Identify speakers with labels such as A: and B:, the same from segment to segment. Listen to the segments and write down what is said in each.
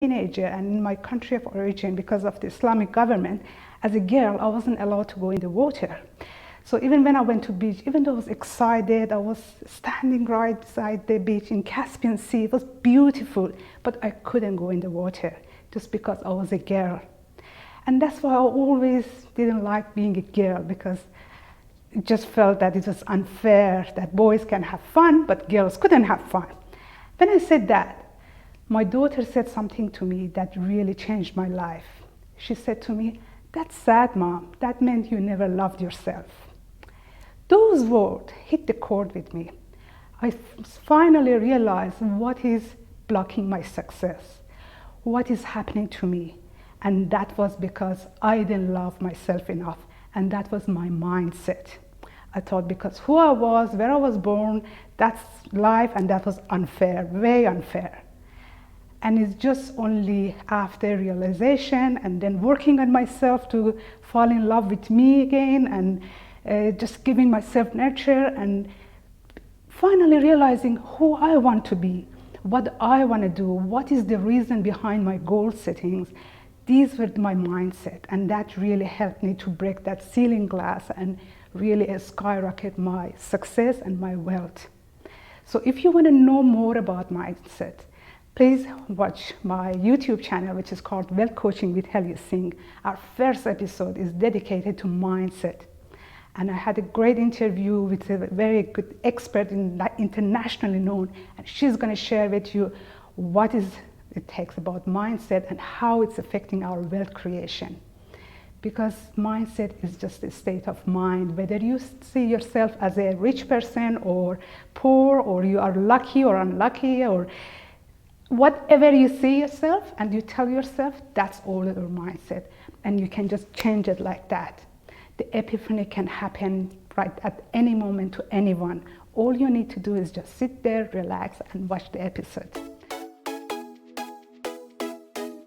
A: teenager and in my country of origin, because of the Islamic government, as a girl, I wasn't allowed to go in the water. So even when I went to beach, even though I was excited, I was standing right beside the beach in Caspian Sea. It was beautiful, but I couldn't go in the water just because I was a girl. And that's why I always didn't like being a girl, because it just felt that it was unfair that boys can have fun, but girls couldn't have fun. When I said that, my daughter said something to me that really changed my life. She said to me, "That's sad, Mom. That meant you never loved yourself." Those words hit the chord with me. I finally realized what is blocking my success, what is happening to me. And that was because I didn't love myself enough. And that was my mindset. I thought because who I was, where I was born, that's life, and that was unfair, way unfair. And it's just only after realization and then working on myself to fall in love with me again, and just giving myself nurture, and finally realizing who I want to be, what I want to do, what is the reason behind my goal settings. These were my mindset, and that really helped me to break that ceiling glass and really skyrocket my success and my wealth. So if you want to know more about mindset, please watch my YouTube channel, which is called Wealth Coaching with Helly Singh. Our first episode is dedicated to mindset. And I had a great interview with a very good expert, internationally known, and she's going to share with you what it takes about mindset and how it's affecting our wealth creation. Because mindset is just a state of mind. Whether you see yourself as a rich person or poor, or you are lucky or unlucky, or whatever you see yourself and you tell yourself, that's all your mindset. And you can just change it like that. The epiphany can happen right at any moment to anyone. All you need to do is just sit there, relax, and watch the episode.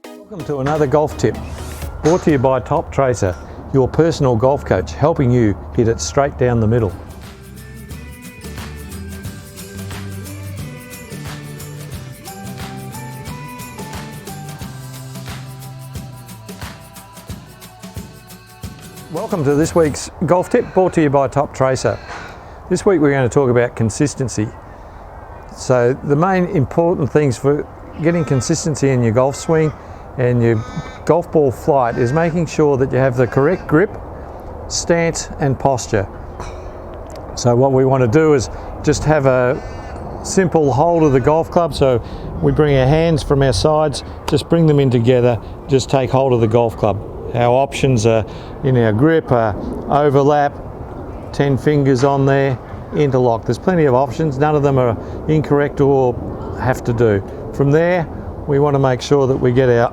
B: Welcome to another golf tip, brought to you by Top Tracer, your personal golf coach, helping you hit it straight down the middle. Welcome to this week's golf tip, brought to you by Top Tracer. This week we're going to talk about consistency. So the main important things for getting consistency in your golf swing and your golf ball flight is making sure that you have the correct grip, stance and posture. So what we want to do is just have a simple hold of the golf club. So we bring our hands from our sides, just bring them in together, just take hold of the golf club. Our options are in our grip are overlap, 10 fingers on there, interlock. There's plenty of options. None of them are incorrect or have to do. From there, we want to make sure that we get our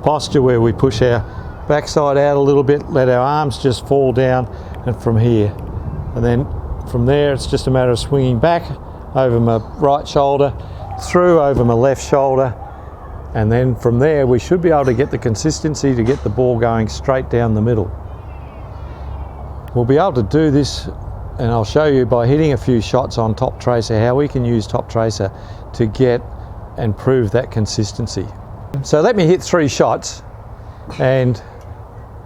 B: posture where we push our backside out a little bit, let our arms just fall down, and from here. And then from there, it's just a matter of swinging back over my right shoulder, through over my left shoulder, and then from there we should be able to get the consistency to get the ball going straight down the middle. We'll be able to do this, and I'll show you by hitting a few shots on Top Tracer how we can use Top Tracer to get and prove that consistency. So let me hit 3 shots and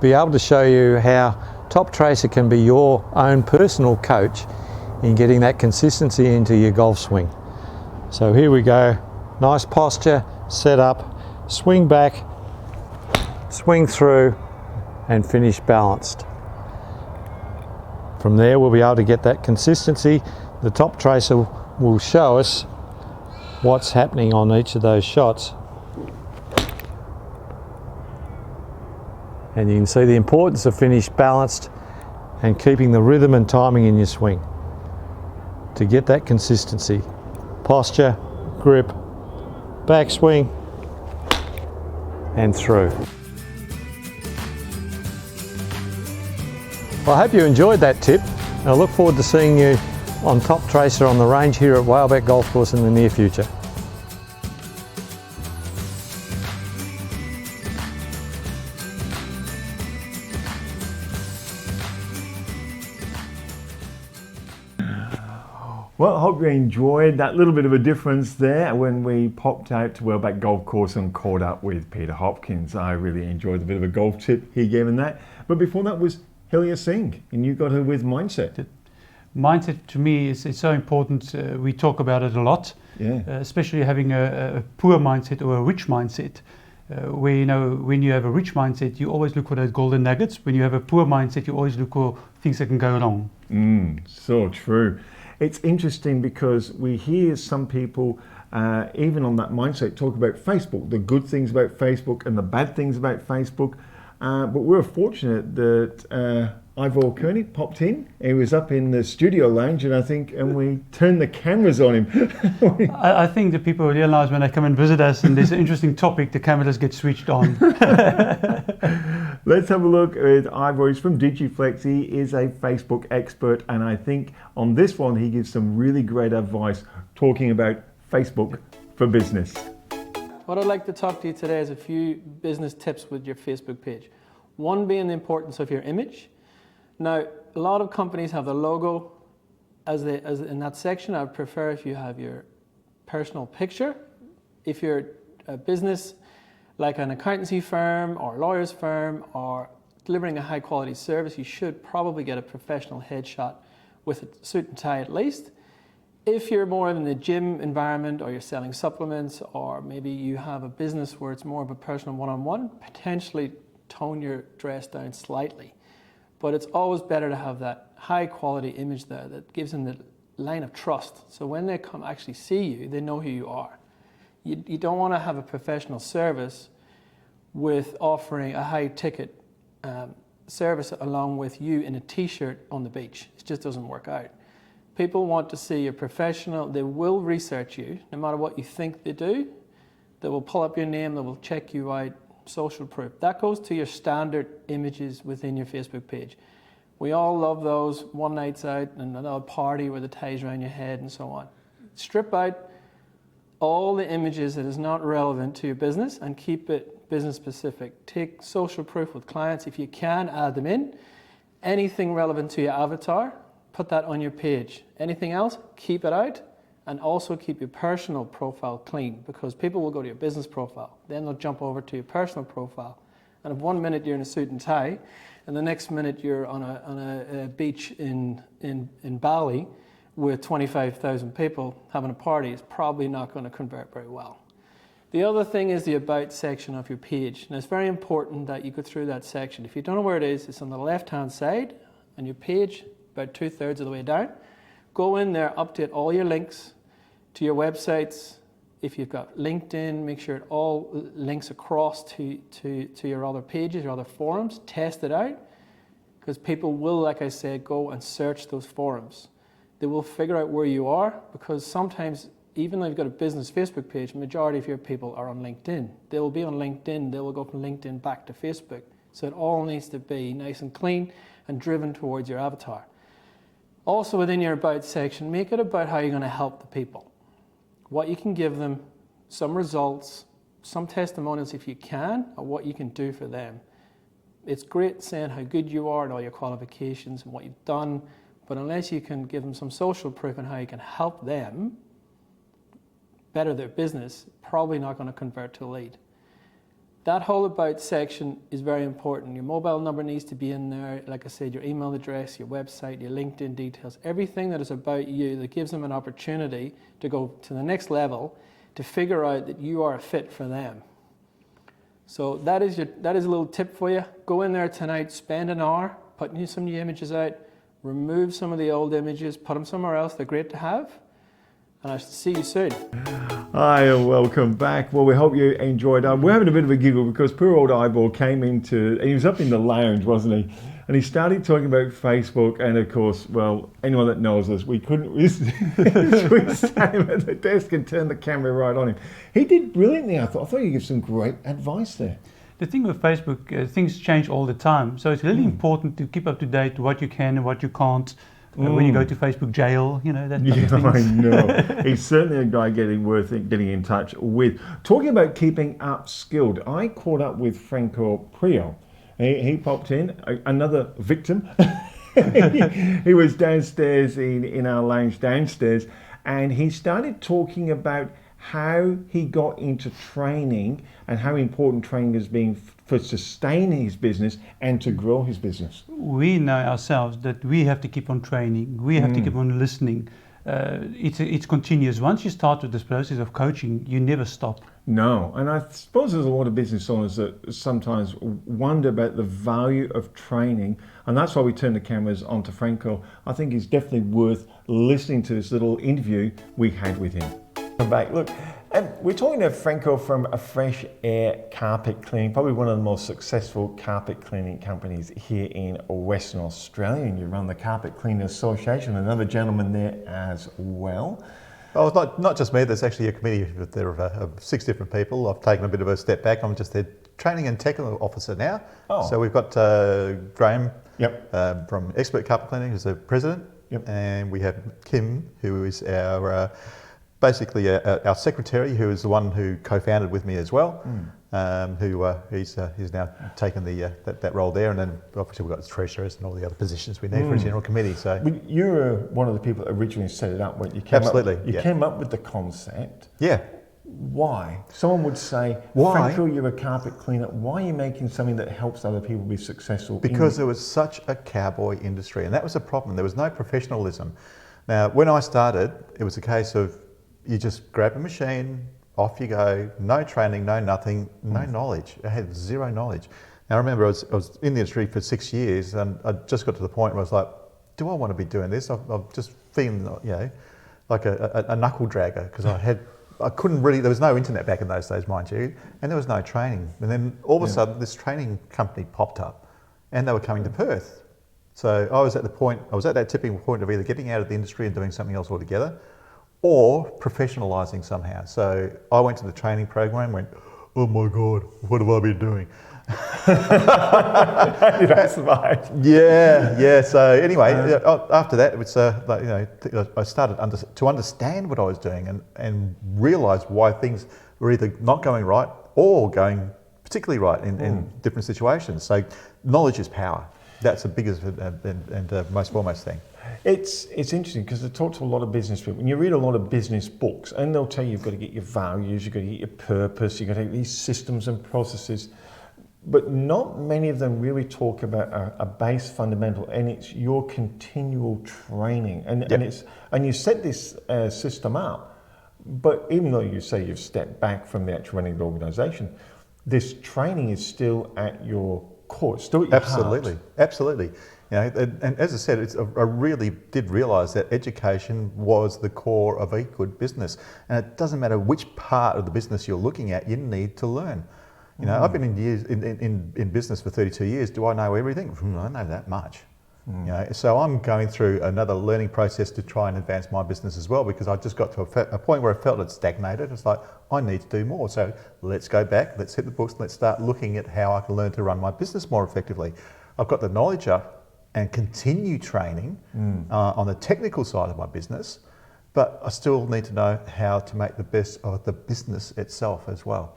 B: be able to show you how Top Tracer can be your own personal coach in getting that consistency into your golf swing. So here we go, nice posture, set up, swing back, swing through and finish balanced. From there we'll be able to get that consistency. The Top Tracer will show us what's happening on each of those shots. And you can see the importance of finish balanced and keeping the rhythm and timing in your swing to get that consistency. Posture, grip, backswing and through. Well, I hope you enjoyed that tip, and I look forward to seeing you on Top Tracer on the range here at Whaleback Golf Course in the near future.
C: Well, I hope you enjoyed that little bit of a difference there when we popped out to Wellback Golf Course and caught up with Peter Hopkins. I really enjoyed the bit of a golf tip he gave in that. But before that was Helia Singh, and you got her with mindset.
D: Mindset to me is so important. We talk about it a lot, especially having a poor mindset or a rich mindset. Where, you know, when you have a rich mindset, you always look for those golden nuggets. When you have a poor mindset, you always look for things that can go wrong.
C: So true. It's interesting because we hear some people, even on that mindset, talk about Facebook, the good things about Facebook and the bad things about Facebook. But we're fortunate that Ivor Koenig popped in. He was up in the studio lounge, and we turned the cameras on him.
D: I think that people realize when they come and visit us and there's an interesting topic, the cameras get switched on.
C: Let's have a look at Ivor. He's from Digiflex. He is a Facebook expert, and I think on this one he gives some really great advice talking about Facebook for business.
E: What I'd like to talk to you today is a few business tips with your Facebook page. One being the importance of your image. Now, a lot of companies have the logo as in that section. I would prefer if you have your personal picture. If you're a business like an accountancy firm or a lawyer's firm or delivering a high quality service, you should probably get a professional headshot with a suit and tie at least. If you're more in the gym environment or you're selling supplements, or maybe you have a business where it's more of a personal one-on-one, potentially tone your dress down slightly. But it's always better to have that high quality image there that gives them the line of trust. So when they come actually see you, they know who you are. You don't want to have a professional service with offering a high ticket service along with you in a t-shirt on the beach. It just doesn't work out. People want to see a professional. They will research you no matter what you think they do. They will pull up your name, they will check you out. Social proof. That goes to your standard images within your Facebook page. We all love those one nights out and another party where the ties around your head and so on. Strip out all the images that is not relevant to your business and keep it business specific. Take social proof with clients. If you can, add them in. Anything relevant to your avatar, put that on your page. Anything else, keep it out. And also keep your personal profile clean, because people will go to your business profile, then they'll jump over to your personal profile. And if 1 minute you're in a suit and tie, and the next minute you're on a beach in Bali with 25,000 people having a party, it's probably not going to convert very well. The other thing is the about section of your page. And it's very important that you go through that section. If you don't know where it is, it's on the left-hand side on your page, about 2/3 of the way down. Go in there, update all your links to your websites. If you've got LinkedIn, make sure it all links across to your other pages, your other forums. Test it out, because people will, like I said, go and search those forums. They will figure out where you are, because sometimes, even though you've got a business Facebook page, the majority of your people are on LinkedIn. They will be on LinkedIn, they will go from LinkedIn back to Facebook. So it all needs to be nice and clean and driven towards your avatar. Also within your about section, make it about how you're going to help the people. What you can give them, some results, some testimonials if you can, or what you can do for them. It's great saying how good you are and all your qualifications and what you've done, but unless you can give them some social proof on how you can help them better their business, probably not going to convert to a lead. That whole about section is very important. Your mobile number needs to be in there. Like I said, your email address, your website, your LinkedIn details, everything that is about you that gives them an opportunity to go to the next level, to figure out that you are a fit for them. So that is a little tip for you. Go in there tonight, spend an hour, putting some new images out, remove some of the old images, put them somewhere else. They're great to have. And I shall see you soon.
C: Hi and welcome back. Well, we hope you enjoyed. We're having a bit of a giggle because poor old Ivor came into, and he was up in the lounge, wasn't he? And he started talking about Facebook, and of course, well, anyone that knows us, we couldn't resist. We sat him at the desk and turned the camera right on him. He did brilliantly, I thought. I thought you gave some great advice there.
D: The thing with Facebook, things change all the time. So it's really important to keep up to date what you can and what you can't. When you go to Facebook jail, you know, that type of things.
C: I know. He's certainly a guy worth getting in touch with. Talking about keeping upskilled, I caught up with Franco Prio. He popped in, another victim. he was downstairs in our lounge downstairs, and he started talking about how he got into training and how important training has been for sustaining his business and to grow his business.
D: We know ourselves that we have to keep on training. We have to keep on listening. It's continuous. Once you start with this process of coaching, you never stop.
C: No, and I suppose there's a lot of business owners that sometimes wonder about the value of training, and that's why we turn the cameras onto Franco. I think it's definitely worth listening to this little interview we had with him. Come back. Look, we're talking to Franco from A Fresh Air Carpet Cleaning, probably one of the most successful carpet cleaning companies here in Western Australia, and you run the Carpet Cleaning Association, another gentleman there as well.
F: Oh, it's not just me, there's actually a committee there of 6 different people. I've taken a bit of a step back, I'm just their training and technical officer now.
C: Oh.
F: So we've got Graham
C: Yep.
F: from Expert Carpet Cleaning, who's the president,
C: Yep.
F: and we have Kim, who is our basically our secretary, who is the one who co-founded with me as well, he's now taken that role there, and then obviously we've got the treasurers and all the other positions we need for a general committee. So
C: You were one of the people that originally set it up when you came
F: Absolutely,
C: up. You
F: yeah.
C: came up with the concept.
F: yeah,
C: Why? Someone would say,
F: Why?
C: Franco, you're a carpet cleaner. Why are you making something that helps other people be successful?
F: because there was such a cowboy industry, and that was a problem. There was no professionalism. Now, when I started, it was a case of you just grab a machine, off you go, no training, no nothing, no knowledge. I had zero knowledge. Now, I remember I was in the industry for 6 years, and I just got to the point where I was like, do I want to be doing this? I'm just feeling, like a knuckle dragger, because I couldn't really, there was no internet back in those days, mind you, and there was no training. And then all of a sudden, this training company popped up, and they were coming to Perth. So I was at that tipping point of either getting out of the industry and doing something else altogether, or professionalising somehow. So I went to the training program, went, oh my God, what have I been doing?
C: That's right.
F: Yeah. So anyway, after that, it was I started to understand what I was doing and realise why things were either not going right or going particularly right in different situations. So knowledge is power. That's the biggest and most foremost thing.
C: It's interesting because I talk to a lot of business people, and you read a lot of business books, and they'll tell you you've got to get your values, you've got to get your purpose, you've got to get these systems and processes, but not many of them really talk about a base fundamental, and it's your continual training, and you set this system up, but even though you say you've stepped back from the actual running of the organisation, this training is still at your core, still at your heart.
F: Absolutely. And as I said, I really did realise that education was the core of a good business. And it doesn't matter which part of the business you're looking at, you need to learn. I've been in business for 32 years. Do I know everything? I don't know that much. So I'm going through another learning process to try and advance my business as well, because I just got to a point where I felt it stagnated. It's like, I need to do more. So let's go back, let's hit the books, let's start looking at how I can learn to run my business more effectively. I've got the knowledge up and continue training on the technical side of my business, but I still need to know how to make the best of the business itself as well.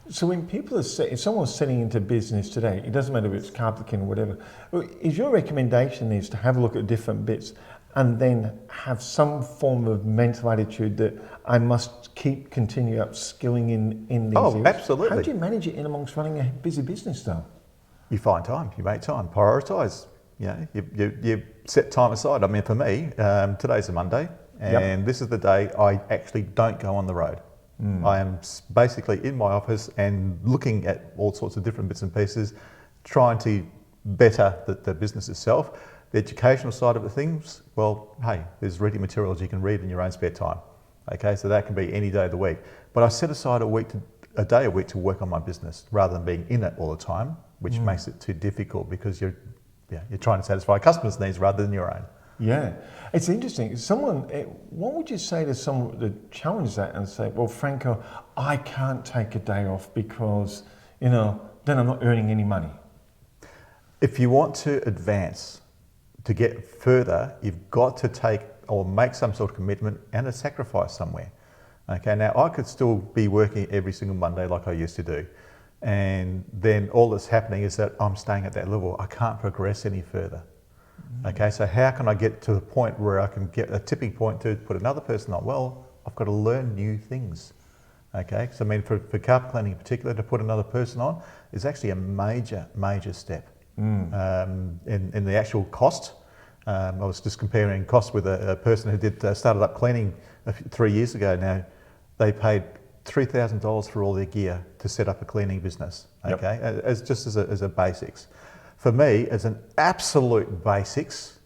C: So when people if someone's setting into business today, it doesn't matter if it's carpet cleaning or whatever, is your recommendation is to have a look at different bits and then have some form of mental attitude that I must continue upskilling in these areas?
F: Absolutely.
C: How do you manage it in amongst running a busy business though?
F: You find time, you make time, prioritise. You set time aside. I mean, for me, today's a Monday, and this is the day I actually don't go on the road. I am basically in my office and looking at all sorts of different bits and pieces, trying to better the business itself. The educational side of the things, well, hey, there's reading materials you can read in your own spare time. Okay, so that can be any day of the week. But I set aside a day a week to work on my business rather than being in it all the time, which makes it too difficult because you're trying to satisfy customers' needs rather than your own. Yeah,
C: it's interesting. What would you say to someone that challenges that and say, well, Franco, I can't take a day off because, then I'm not earning any money?
F: If you want to advance, to get further, you've got to take or make some sort of commitment and a sacrifice somewhere. Okay, now I could still be working every single Monday like I used to do. And then all that's happening is that I'm staying at that level. I can't progress any further. Okay, so how can I get to the point where I can get a tipping point to put another person on? Well, I've got to learn new things. Okay, so I mean for carpet cleaning in particular, to put another person on is actually a major step in the actual cost. I was just comparing costs with a person who started up cleaning 3 years ago now. They paid $3,000 for all their gear to set up a cleaning business, okay, as a basics. For me, as an absolute basics,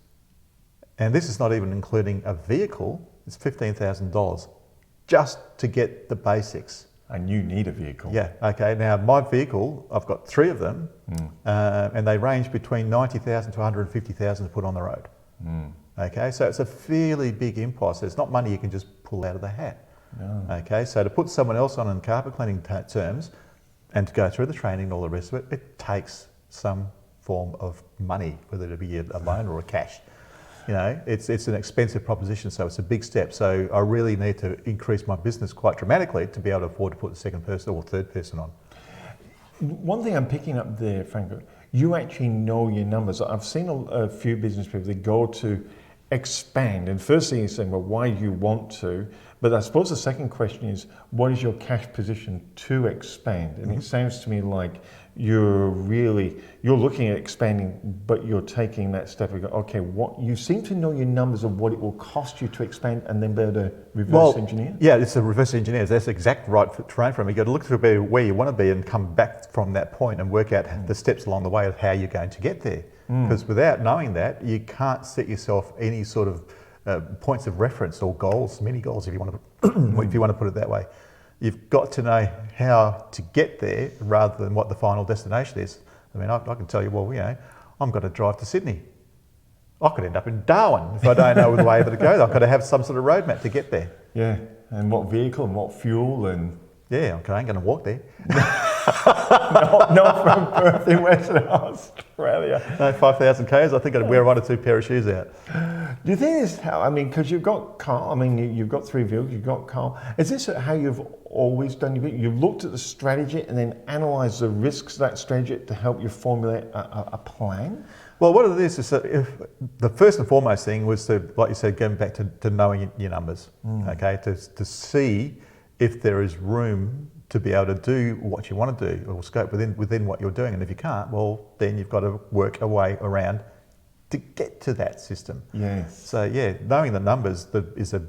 F: and this is not even including a vehicle, it's $15,000 just to get the basics.
C: And you need a vehicle.
F: Yeah, okay. Now, my vehicle, I've got 3 of them, and they range between $90,000 to $150,000 to put on the road. Okay, so it's a fairly big impulse. It's not money you can just pull out of the hat. No. Okay, so to put someone else on in carpet cleaning terms and to go through the training and all the rest of it, it takes some form of money, whether it be a loan or a cash. You know, it's an expensive proposition, so it's a big step. So I really need to increase my business quite dramatically to be able to afford to put the second person or third person on.
C: One thing I'm picking up there, Franco, you actually know your numbers. I've seen a few business people, they go to expand, and first thing you're saying, well, why do you want to? But I suppose the second question is, what is your cash position to expand? And it sounds to me like you're looking at expanding, but you're taking that step and go, okay, what you seem to know your numbers of what it will cost you to expand and then be able to reverse engineer?
F: Yeah, it's a reverse engineer. That's the exact right terrain for me. You've got to look through where you want to be and come back from that point and work out the steps along the way of how you're going to get there. Because without knowing that, you can't set yourself any sort of points of reference or goals, mini goals, if you want to put it that way. You've got to know how to get there rather than what the final destination is. I mean, I can tell you, well, you know, I'm going to drive to Sydney. I could end up in Darwin if I don't know the way to go. I've got to have some sort of roadmap to get there.
C: Yeah, and what vehicle and what fuel and...
F: Yeah, I ain't going to walk there.
C: not from Perth in Western Australia.
F: No, 5,000 k's. I think I'd wear 1 or 2 pair of shoes out.
C: Do you think this how? I mean, because you've got Carl. I mean, you've got 3 vehicles. You've got Carl. Is this how you've always done your? You've looked at the strategy and then analysed the risks of that strategy to help you formulate a plan.
F: Well, what it is that if the first and foremost thing was to, like you said, going back to knowing your numbers. Okay, to see if there is room to be able to do what you want to do or scope within what you're doing. And if you can't, well, then you've got to work a way around to get to that system.
C: Yes.
F: So yeah, knowing the numbers is the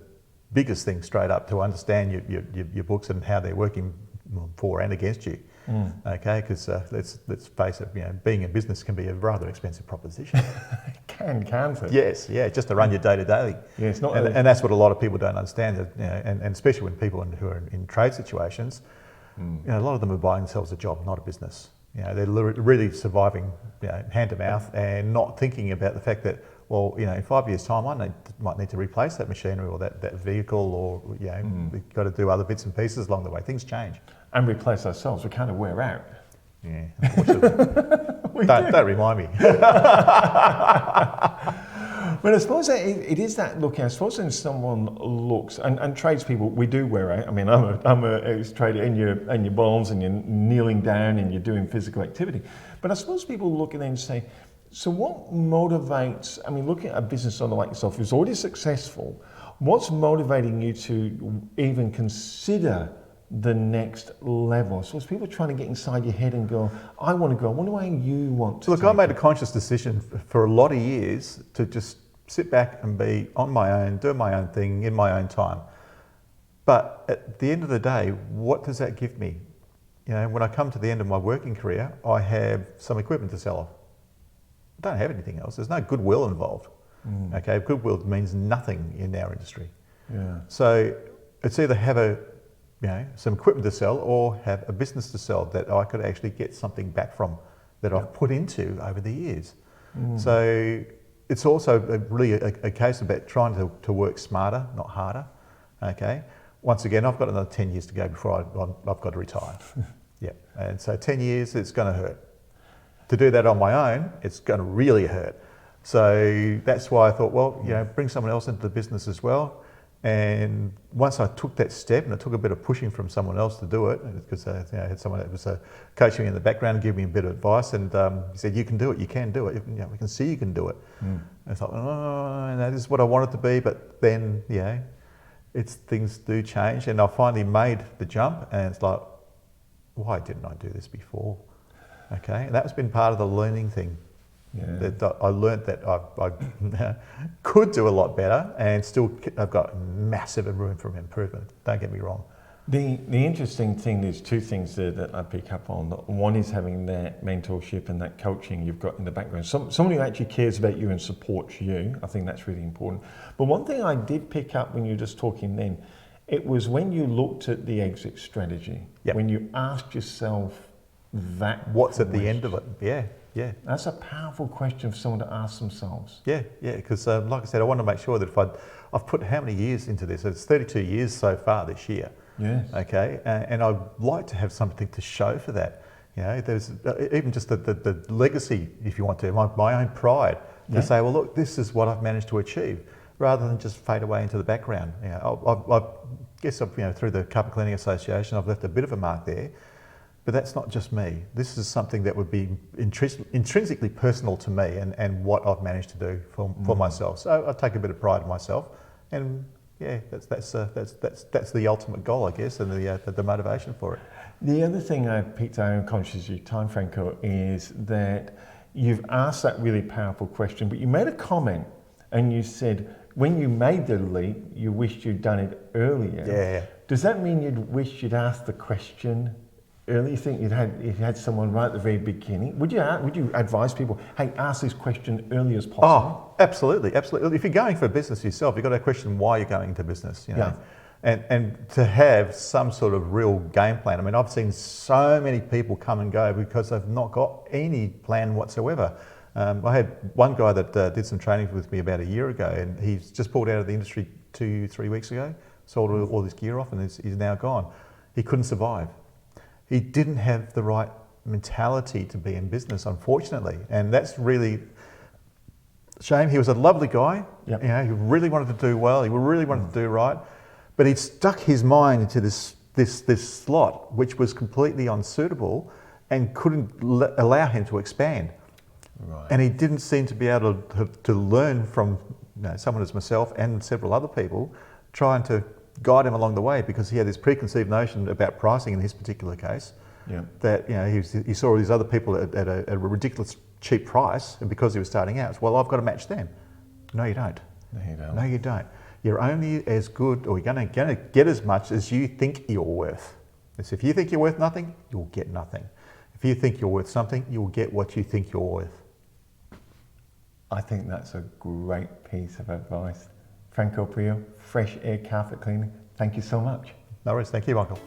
F: biggest thing straight up to understand your books and how they're working for and against you. Okay, because let's face it, you know, being in business can be a rather expensive proposition.
C: Can't it?
F: Yes, yeah, just to run your day to day.
C: Yeah, it's not.
F: And that's what a lot of people don't understand. That, you know, and especially when people who are in trade situations, you know, a lot of them are buying themselves a job, not a business. You know, they're really surviving, you know, hand to mouth and not thinking about the fact that, well, you know, in 5 years' time, I might need to replace that machinery or that vehicle, or, you know, we've got to do other bits and pieces along the way. Things change.
C: And replace ourselves. We kind of wear out.
F: Yeah, unfortunately. don't remind me.
C: But I suppose that it is that looking. I suppose when someone looks, and tradespeople, we do wear out. I mean, I'm a ex-trader, and your bonds, and you're kneeling down, and you're doing physical activity. But I suppose people look at it and say, so what motivates? I mean, looking at a business owner like yourself who's already successful, what's motivating you to even consider the next level? So as people are trying to get inside your head and go, I want to go, I wonder why you want to.
F: Look, I made a conscious decision for a lot of years to just sit back and be on my own, do my own thing in my own time. But at the end of the day, what does that give me? You know, when I come to the end of my working career, I have some equipment to sell off. I don't have anything else. There's no goodwill involved. Okay, goodwill means nothing in our industry. Yeah. So it's either have some equipment to sell or have a business to sell that I could actually get something back from that I've put into over the years. So it's also really a case about trying to work smarter, not harder. Okay. Once again, I've got another 10 years to go before I've got to retire. Yeah. And so 10 years, it's going to hurt. To do that on my own, it's going to really hurt. So that's why I thought, well, you know, bring someone else into the business as well. And once I took that step, and it took a bit of pushing from someone else to do it, because I had someone that was coaching me in the background, give me a bit of advice, and he said, "You can do it. You can do it. We can see you can do it." And I thought, "Oh, no, this is what I want it to be." But then, things do change, and I finally made the jump, and it's like, why didn't I do this before? Okay, and that's been part of the learning thing. Yeah. That I learnt that I could do a lot better, and still I've got massive room for improvement. Don't get me wrong.
C: The interesting thing, there's two things there that I pick up on. One is having that mentorship and that coaching you've got in the background. Somebody who actually cares about you and supports you. I think that's really important. But one thing I did pick up when you were just talking then, it was when you looked at the exit strategy, when you asked yourself that
F: what's at the end of it? Yeah.
C: That's a powerful question for someone to ask themselves.
F: Yeah, because like I said, I want to make sure that if I've put how many years into this? It's 32 years so far this year.
C: Yes.
F: Okay, and I'd like to have something to show for that. There's even just the legacy, if you want to, my own pride to say, well, look, this is what I've managed to achieve, rather than just fade away into the background. I guess through the Carpet Cleaning Association, I've left a bit of a mark there. But that's not just me. This is something that would be intrinsically personal to me and what I've managed to do for myself. So I take a bit of pride in myself, and that's the ultimate goal, I guess, and the motivation for it.
C: The other thing I picked out, I'm conscious of your time, Franco, is that you've asked that really powerful question, but you made a comment and you said when you made the leap, you wished you'd done it earlier.
F: Yeah.
C: Does that mean you'd wished you'd asked the question early? You think you'd had someone right at the very beginning? Would you advise people, hey, ask this question early as possible?
F: Oh, absolutely. If you're going for a business yourself, you've got to question why you're going into business. And to have some sort of real game plan. I mean, I've seen so many people come and go because they've not got any plan whatsoever. I had one guy that did some training with me about a year ago, and he's just pulled out of the industry 2-3 weeks ago, sold all his gear off, and he's now gone. He couldn't survive. He didn't have the right mentality to be in business, unfortunately, and that's really a shame. He was a lovely guy.
C: Yep.
F: He really wanted to do well. He really wanted to do right, but he'd stuck his mind into this slot, which was completely unsuitable, and couldn't allow him to expand.
C: Right.
F: And he didn't seem to be able to learn from someone as myself and several other people, trying to guide him along the way, because he had this preconceived notion about pricing in his particular case.
C: Yeah.
F: That he saw all these other people at a ridiculous cheap price, and because he was starting out, well, I've got to match them. No, you don't. No, you don't. You're only as good, or you're going to get as much as you think you're worth. So if you think you're worth nothing, you'll get nothing. If you think you're worth something, you'll get what you think you're worth.
C: I think that's a great piece of advice. Franco Priaulx, Fresh Air Carpet Cleaning, thank you so much.
F: No worries, thank you, Michael.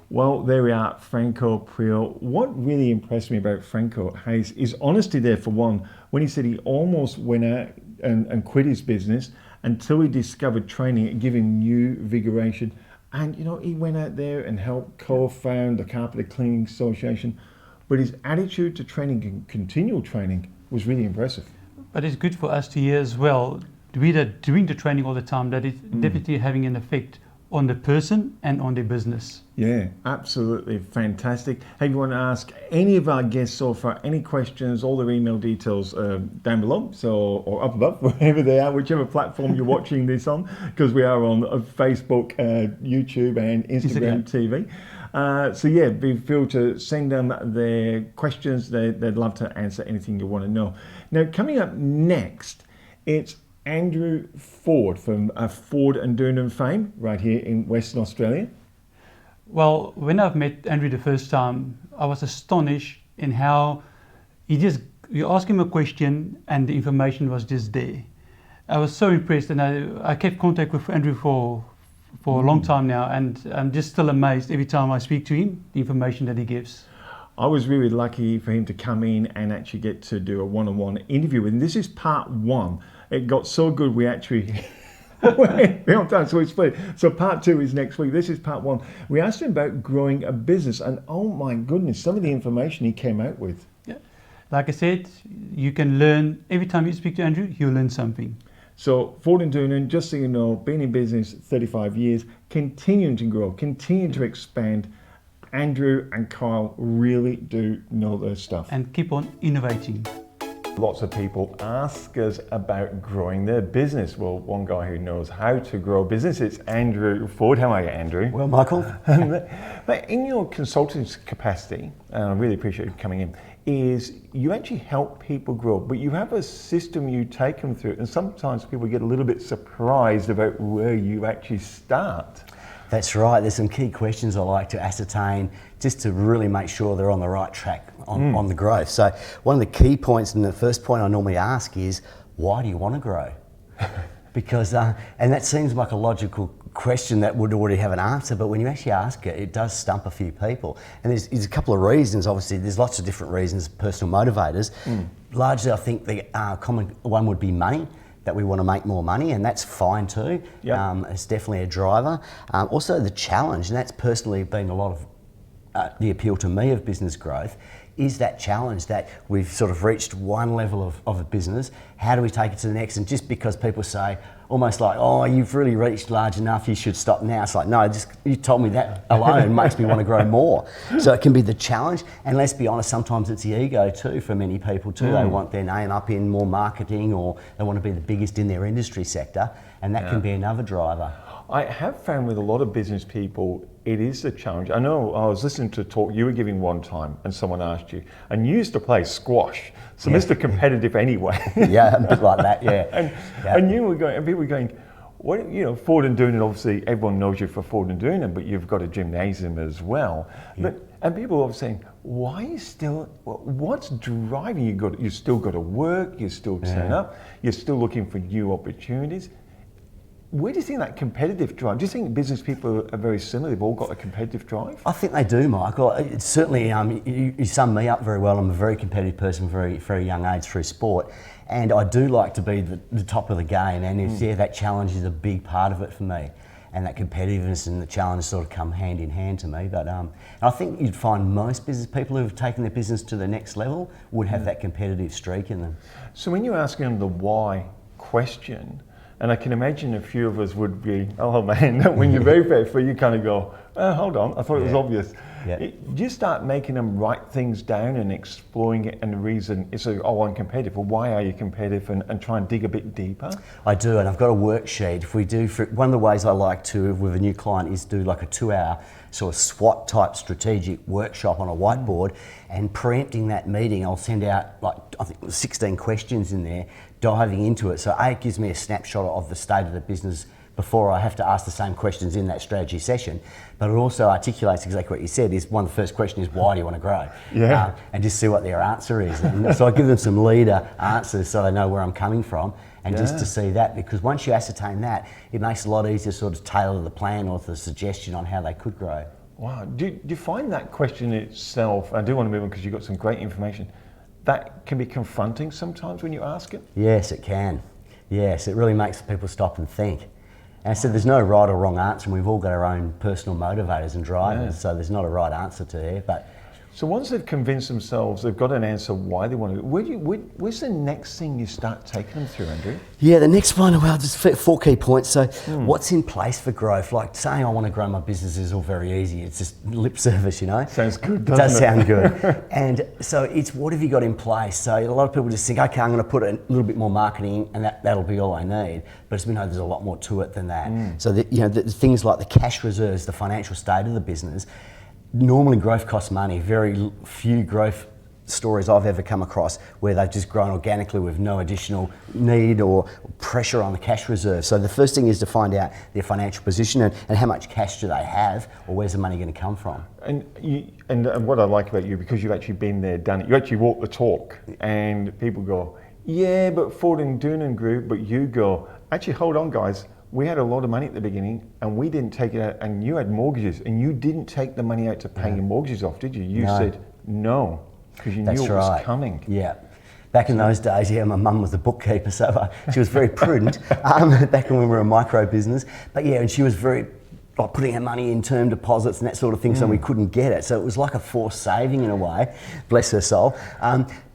C: Well, there we are, Franco Priaulx. What really impressed me about Franco Hayes is honesty there, for one. When he said he almost went out and quit his business until he discovered training and gave him new vigoration. And he went out there and helped co-found the Carpet Cleaning Association. But his attitude to training and continual training was really impressive.
D: But it's good for us to hear as well, doing the training all the time, that it's definitely having an effect on the person and on their business.
C: Yeah, absolutely fantastic. Hey, if you want to ask any of our guests so far any questions, all their email details down below, or up above, wherever they are, whichever platform you're watching this on, because we are on Facebook, YouTube and Instagram TV. Be feel to send them their questions. They'd love to answer anything you want to know. Now, coming up next, it's Andrew Ford from Ford and Doonan fame, right here in Western Australia.
D: Well, when I've met Andrew the first time, I was astonished in how you ask him a question and the information was just there. I was so impressed, and I kept contact with Andrew for a long time now, and I'm just still amazed every time I speak to him, the information that he gives.
C: I was really lucky for him to come in and actually get to do a one-on-one interview, and this is part one. It got so good we actually so we split. So part two is next week. This is part one. We asked him about growing a business, and oh my goodness, some of the information he came out with.
D: Yeah. Like I said, you can learn every time you speak to Andrew, you'll learn something.
C: So Ford and Doonan, just so you know, been in business 35 years, continuing to grow, continuing to expand. Andrew and Kyle really do know their stuff.
D: And keep on innovating.
C: Lots of people ask us about growing their business. Well, one guy who knows how to grow a business, it's Andrew Ford. How are you, Andrew?
G: Well, Michael.
C: But in your consulting capacity, and I really appreciate you coming in, is you actually help people grow, but you have a system you take them through, and sometimes people get a little bit surprised about where you actually start.
G: That's right. There's some key questions I like to ascertain just to really make sure they're on the right track on the growth. So one of the key points, and the first point I normally ask is, why do you want to grow? Because, and that seems like a logical question that would already have an answer, but when you actually ask it, it does stump a few people. And there's a couple of reasons, obviously, there's lots of different reasons, personal motivators. Largely, I think the common one would be money, that we want to make more money, and that's fine too. Yep. It's definitely a driver. Also the challenge, and that's personally been a lot of the appeal to me of business growth, is that challenge that we've sort of reached one level of a business, how do we take it to the next? And just because people say, almost like, oh, you've really reached large enough, you should stop now. It's like, no, just you told me that alone makes me want to grow more. So it can be the challenge, and let's be honest, sometimes it's the ego too for many people too. They want their name up in more marketing, or they want to be the biggest in their industry sector, and that can be another driver.
C: I have found with a lot of business people, it is a challenge. I know I was listening to a talk you were giving one time, and someone asked you, and you used to play squash, so Mr. Competitive anyway.
G: Yeah, a bit like that, yeah.
C: And you were going, and people were going, what, you know, Ford and Doonan, obviously everyone knows you for Ford and Doonan, but you've got a gymnasium as well. Yeah. And people are saying, why are you still, what's driving you? You still got to work, you still turn up, you're still looking for new opportunities. Where do you think that competitive drive? Do you think business people are very similar? They've all got a competitive drive?
G: I think they do, Michael. It's certainly, you sum me up very well. I'm a very competitive person, very, very young age through sport. And I do like to be the top of the game. And that challenge is a big part of it for me. And that competitiveness and the challenge sort of come hand in hand to me. But I think you'd find most business people who've taken their business to the next level would have that competitive streak in them.
C: So when you're asking them the why question, and I can imagine a few of us would be, oh man, when you're very faithful, you kind of go, oh, hold on, I thought it was obvious. Yeah. Do you start making them write things down and exploring it, and the reason is, oh, I'm competitive, well, why are you competitive, and try and dig a bit deeper?
G: I do, and I've got a worksheet. If we do, one of the ways I like to, with a new client, is do like a 2-hour sort of SWOT type strategic workshop on a whiteboard, and preempting that meeting, I'll send out like, I think 16 questions in there, diving into it. So it gives me a snapshot of the state of the business before I have to ask the same questions in that strategy session. But it also articulates exactly what you said, is one of the first questions is, why do you want to grow? Yeah. And just see what their answer is. And so I give them some leader answers so they know where I'm coming from, and just to see that, because once you ascertain that, it makes it a lot easier to sort of tailor the plan or the suggestion on how they could grow.
C: Wow, do you find that question itself, I do want to move on because you've got some great information, that can be confronting sometimes when you ask it?
G: Yes, it can. Yes, it really makes people stop and think. And I said there's no right or wrong answer, and we've all got our own personal motivators and drivers, so there's not a right answer to there. But
C: so once they've convinced themselves, they've got an answer why they want to, where's the next thing you start taking them through, Andrew? Yeah,
G: the next one, well, just 4 key points. So what's in place for growth? Like saying I want to grow my business is all very easy. It's just lip service, you know?
C: Sounds good,
G: doesn't it? Does sound good. And so it's what have you got in place? So a lot of people just think, okay, I'm going to put a little bit more marketing and that'll be all I need. But as we know, there's a lot more to it than that. So the things like the cash reserves, the financial state of the business. Normally growth costs money. Very few growth stories I've ever come across where they've just grown organically with no additional need or pressure on the cash reserve. So the first thing is to find out their financial position and how much cash do they have, or where's the money going to come from.
C: And what I like about you, because you've actually been there, done it, you actually walk the talk, and people go, yeah, but Ford and Doonan Group, but you go, actually hold on guys, we had a lot of money at the beginning and we didn't take it out, and you had mortgages and you didn't take the money out to pay your mortgages off, did you? You said no, because you knew it was coming.
G: Yeah. Back in those days, my mum was a bookkeeper, so she was very prudent back when we were a micro business. But yeah, and she was very like putting our money in term deposits and that sort of thing, so we couldn't get it. So it was like a forced saving in a way, bless her soul.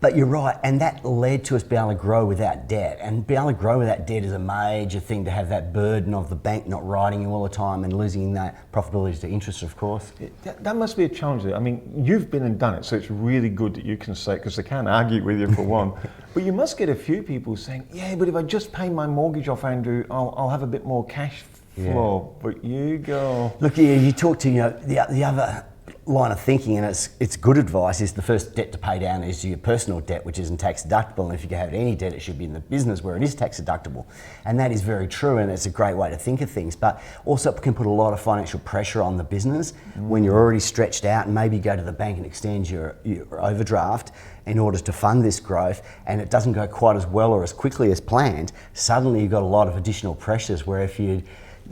G: But you're right, and that led to us being able to grow without debt. And being able to grow without debt is a major thing, to have that burden of the bank not writing you all the time and losing that profitability to interest, of course.
C: That must be a challenge. I mean, you've been and done it, so it's really good that you can say, because they can't argue with you for one. But you must get a few people saying, yeah, but if I just pay my mortgage off, Andrew, I'll have a bit more cash flow. But you go...
G: Look, you talk to, the other line of thinking, and it's good advice, is the first debt to pay down is your personal debt, which isn't tax deductible, and if you have any debt, it should be in the business where it is tax deductible. And that is very true, and it's a great way to think of things, but also it can put a lot of financial pressure on the business when you're already stretched out, and maybe go to the bank and extend your overdraft in order to fund this growth, and it doesn't go quite as well or as quickly as planned. Suddenly you've got a lot of additional pressures, where if you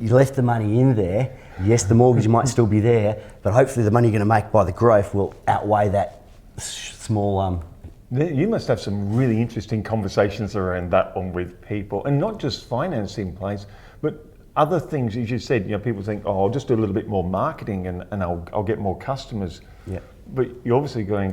G: left the money in there, yes, the mortgage might still be there, but hopefully the money you're going to make by the growth will outweigh that small...
C: You must have some really interesting conversations around that one with people, and not just finance in place, but other things. As you said, people think, oh, I'll just do a little bit more marketing and I'll get more customers.
G: Yeah.
C: But you're obviously going,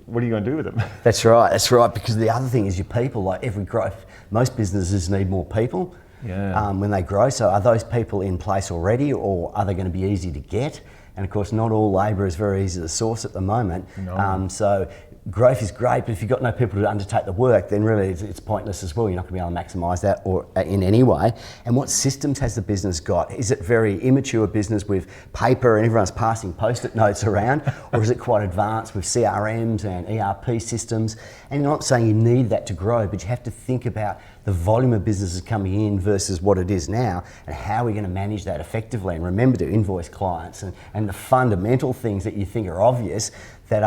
C: what are you going to do with them?
G: That's right, because the other thing is your people. Like every growth, most businesses need more people. When they grow. So are those people in place already, or are they going to be easy to get? And of course, not all labour is very easy to source at the moment. No. So growth is great, but if you've got no people to undertake the work, then really it's pointless as well. You're not going to be able to maximise that or in any way. And what systems has the business got? Is it very immature business with paper and everyone's passing post-it notes around, or is it quite advanced with CRMs and ERP systems? And I'm not saying you need that to grow, but you have to think about the volume of businesses coming in versus what it is now, and how we're going to manage that effectively. And remember to invoice clients and the fundamental things that you think are obvious that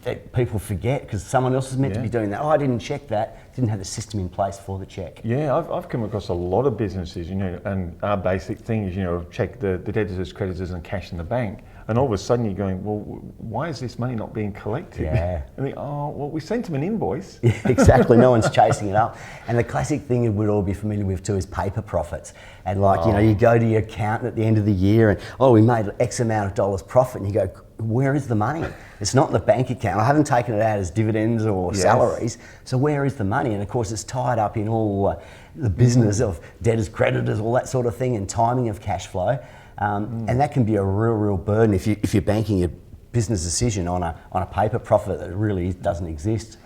G: that people forget, because someone else is meant to be doing that. Oh, I didn't check that. Didn't have the system in place for the check.
C: Yeah, I've come across a lot of businesses, and our basic thing is, check the debtors, creditors, and cash in the bank. And all of a sudden you're going, well, why is this money not being collected?
G: Yeah.
C: And they, we sent them an invoice.
G: Yeah, exactly, no one's chasing it up. And the classic thing we'd all be familiar with too is paper profits. And you go to your accountant at the end of the year and, we made X amount of dollars profit, and you go, where is the money? It's not in the bank account. I haven't taken it out as dividends or salaries. So where is the money? And of course it's tied up in all the business of debtors, creditors, all that sort of thing, and timing of cash flow. And that can be a real burden if you're banking your business decision on a paper profit that really doesn't exist.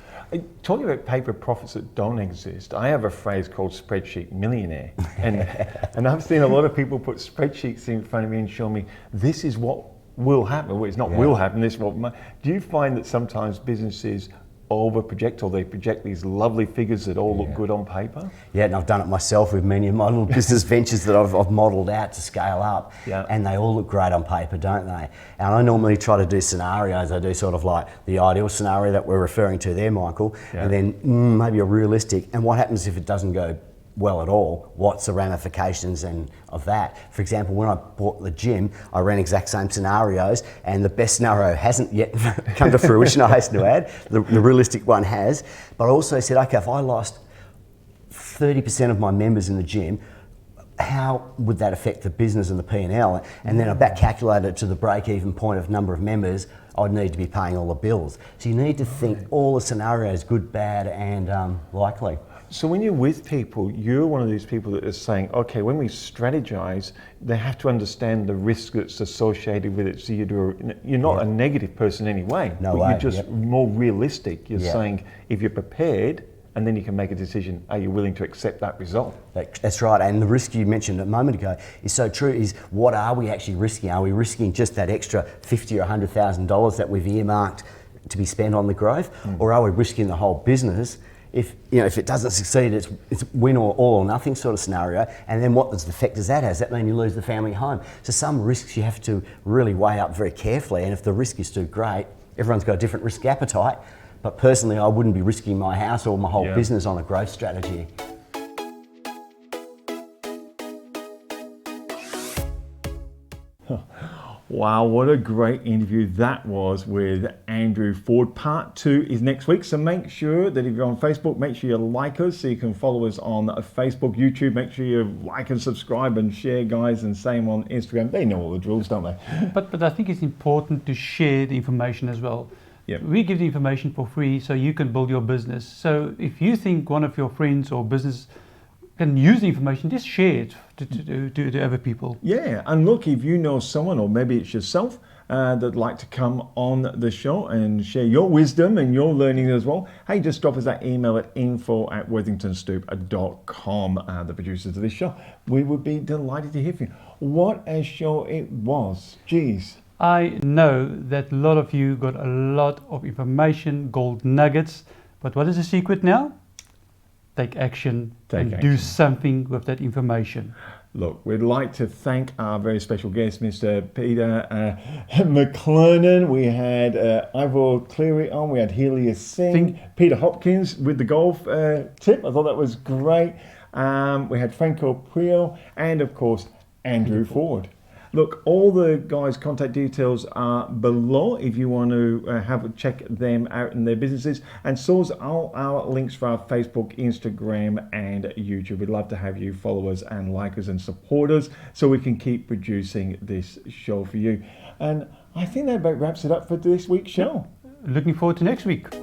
C: Talking about paper profits that don't exist, I have a phrase called spreadsheet millionaire, and I've seen a lot of people put spreadsheets in front of me and show me this is what will happen. Well, it's not will happen. This is what. Do you find that sometimes businesses over project, or they project these lovely figures that all look good on paper?
G: Yeah, and I've done it myself with many of my little business ventures that I've modelled out to scale up, and they all look great on paper, don't they? And I normally try to do scenarios. I do sort of like the ideal scenario that we're referring to there, Michael, and then maybe a realistic, and what happens if it doesn't go well at all? What's the ramifications of that? For example, when I bought the gym, I ran exact same scenarios, and the best scenario hasn't yet come to fruition, I hasten to add. The realistic one has. But I also said, okay, if I lost 30% of my members in the gym, how would that affect the business and the P&L? And then I back calculated it to the break-even point of number of members I'd need to be paying all the bills. So you need to think all the scenarios, good, bad, and likely.
C: So when you're with people, you're one of these people that is saying, okay, when we strategize, they have to understand the risk that's associated with it. So you're not a negative person anyway.
G: No way.
C: You're just more realistic. You're saying if you're prepared, and then you can make a decision, are you willing to accept that result?
G: That's right, and the risk you mentioned a moment ago is so true, is what are we actually risking? Are we risking just that extra $50,000 or $100,000 that we've earmarked to be spent on the growth? Or are we risking the whole business? If it doesn't succeed, it's win or all or nothing sort of scenario. And then what effect does that have? Does that mean you lose the family home? So some risks you have to really weigh up very carefully. And if the risk is too great, everyone's got a different risk appetite. But personally, I wouldn't be risking my house or my whole business on a growth strategy.
C: Wow, what a great interview that was with Andrew Ford. Part 2 is next week, so make sure that if you're on Facebook, make sure you like us so you can follow us on Facebook, YouTube. Make sure you like and subscribe and share, guys, and same on Instagram. They know all the drills, don't they?
D: But I think it's important to share the information as well.
C: Yep.
D: We give the information for free so you can build your business. So if you think one of your friends or business can use the information, just share it to other people.
C: Yeah, and look, if you know someone, or maybe it's yourself, that'd like to come on the show and share your wisdom and your learning as well, hey, just drop us that email at info@worthingtonstoop.com, the producers of this show. We would be delighted to hear from you. What a show it was. Geez.
D: I know that a lot of you got a lot of information, gold nuggets, but what is the secret now? Take action and do something with that information.
C: Look, we'd like to thank our very special guest, Mr. Peter McClernand. We had Ivor Cleary on, we had Helia Singh, Peter Hopkins with the golf tip. I thought that was great. We had Franco Prio and, of course, Andrew Ford. Look, all the guys' contact details are below if you want to check them out in their businesses. And so is all our links for our Facebook, Instagram, and YouTube. We'd love to have you follow us and like us and support us so we can keep producing this show for you. And I think that about wraps it up for this week's show.
D: Looking forward to next week.